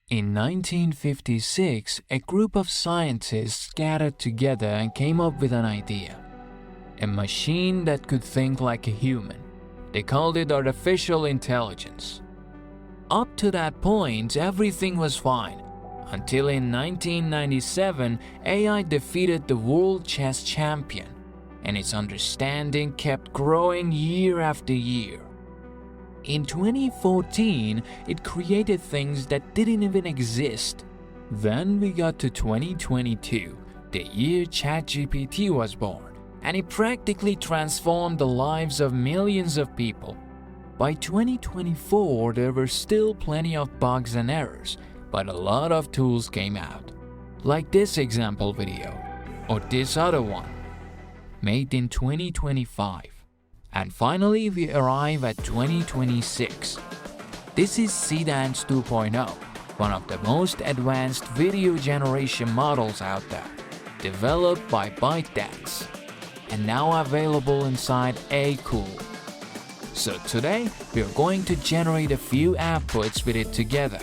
In 1956, a group of scientists gathered together and came up with an idea. A machine that could think like a human. They called it artificial intelligence. Up to that point, everything was fine, until in 1997, AI defeated the world chess champion, and its understanding kept growing year after year. In 2014, it created things that didn't even exist. Then we got to 2022, the year ChatGPT was born, and it practically transformed the lives of millions of people. By 2024, there were still plenty of bugs and errors, but a lot of tools came out, like this example video, or this other one, made in 2025. And finally, we arrive at 2026. This is Seedance 2.0, one of the most advanced video generation models out there, developed by ByteDance, and now available inside Akool. So today, we are going to generate a few outputs with it together,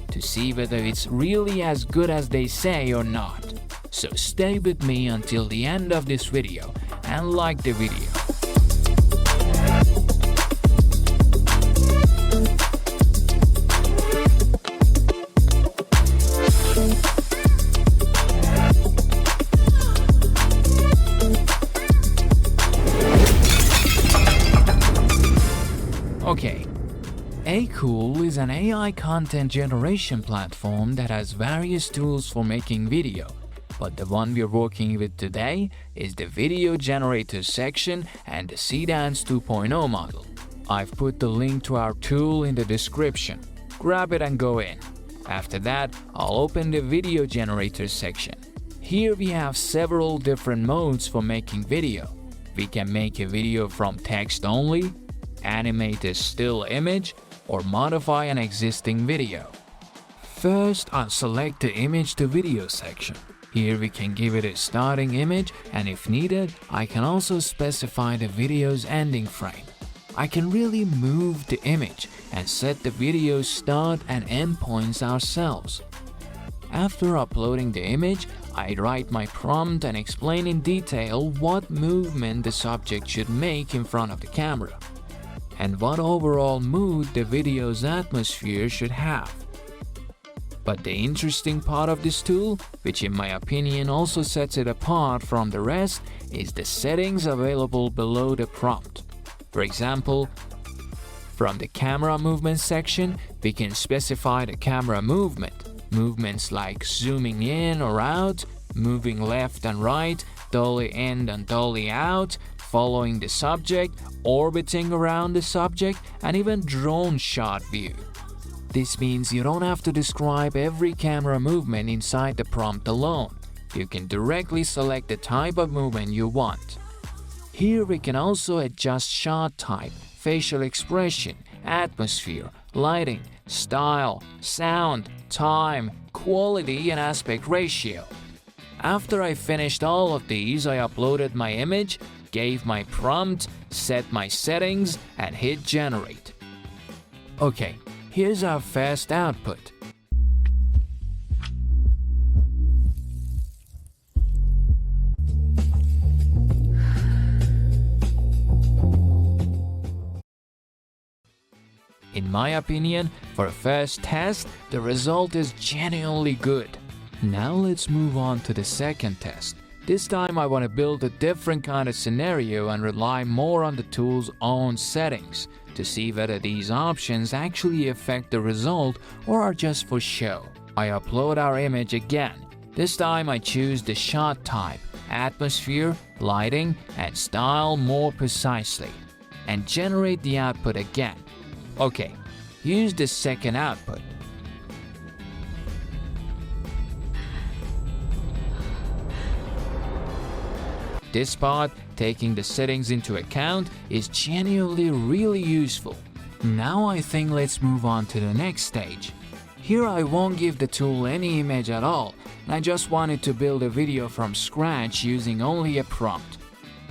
to see whether it's really as good as they say or not. So stay with me until the end of this video and like the video. Okay, Akool is an AI content generation platform that has various tools for making video, but the one we're working with today is the video generator section and the Seedance 2.0 model. I've put the link to our tool in the description. Grab it and go in. After that, I'll open the video generator section. Here we have several different modes for making video. We can make a video from text only, animate a still image, or modify an existing video. First, I'll select the image to video section. Here we can give it a starting image, and if needed, I can also specify the video's ending frame. I can really move the image and set the video's start and end points ourselves. After uploading the image, I write my prompt and explain in detail what movement the subject should make in front of the camera, and what overall mood the video's atmosphere should have. But the interesting part of this tool, which in my opinion also sets it apart from the rest, is the settings available below the prompt. For example, from the camera movement section, we can specify the camera movement. Movements like zooming in or out, moving left and right, dolly in and dolly out, following the subject, orbiting around the subject, and even drone shot view. This means you don't have to describe every camera movement inside the prompt alone. You can directly select the type of movement you want. Here we can also adjust shot type, facial expression, atmosphere, lighting, style, sound, time, quality, and aspect ratio. After I finished all of these, I uploaded my image, gave my prompt, set my settings, and hit generate. Okay, here's our first output. In my opinion, for a first test, the result is genuinely good. Now let's move on to the second test. This time I want to build a different kind of scenario and rely more on the tool's own settings to see whether these options actually affect the result or are just for show. I upload our image again. This time I choose the shot type, atmosphere, lighting, and style more precisely, and generate the output again. Okay, here's the second output. This part, taking the settings into account, is genuinely really useful. Now I think let's move on to the next stage. Here I won't give the tool any image at all, and I just wanted to build a video from scratch using only a prompt.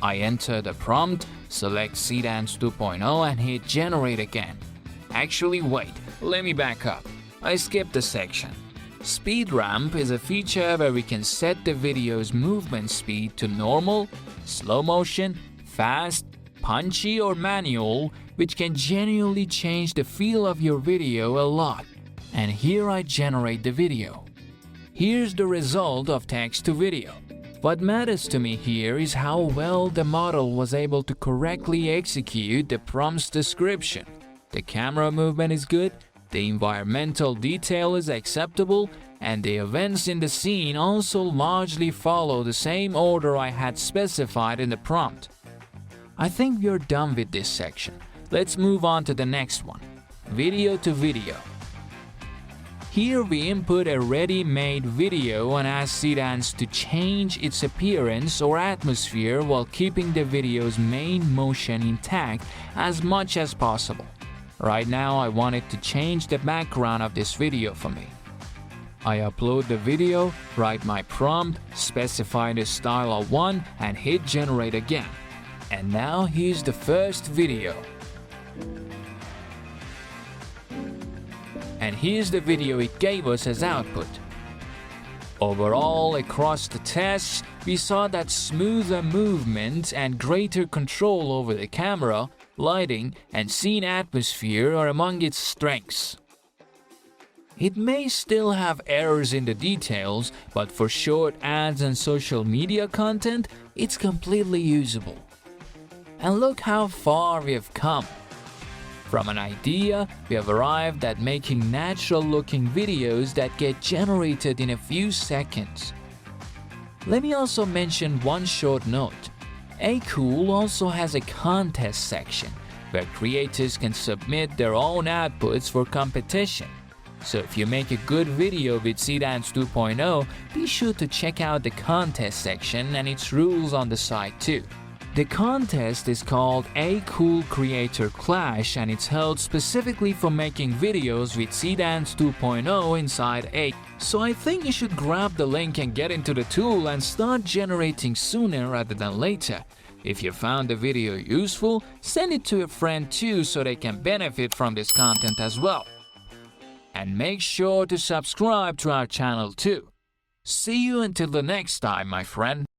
I enter the prompt, select Seedance 2.0 and hit generate again. Actually wait, let me back up. I skipped the section. Speed ramp is a feature where we can set the video's movement speed to normal, slow motion, fast, punchy or manual, which can genuinely change the feel of your video a lot. And here I generate the video. Here's the result of text to video. What matters to me here is how well the model was able to correctly execute the prompt's description. The camera movement is good, the environmental detail is acceptable, and the events in the scene also largely follow the same order I had specified in the prompt. I think we're done with this section. Let's move on to the next one, video to video. Here we input a ready-made video and ask Seedance to change its appearance or atmosphere while keeping the video's main motion intact as much as possible. Right now I want it to change the background of this video for me. I upload the video, write my prompt, specify the style I want, and hit generate again. And now here's the first video. And here's the video it gave us as output. Overall, across the tests, we saw that smoother movement and greater control over the camera, lighting, and scene atmosphere are among its strengths. It may still have errors in the details, but for short ads and social media content, it's completely usable. And look how far we have come. From an idea, we have arrived at making natural-looking videos that get generated in a few seconds. Let me also mention one short note. Akool also has a contest section where creators can submit their own outputs for competition. So if you make a good video with Seedance 2.0, be sure to check out the contest section and its rules on the site too. The contest is called Akool Creator Clash and it's held specifically for making videos with Seedance 2.0 inside A. So I think you should grab the link and get into the tool and start generating sooner rather than later. If you found the video useful, send it to a friend too so they can benefit from this content as well. And make sure to subscribe to our channel too. See you until the next time, my friend.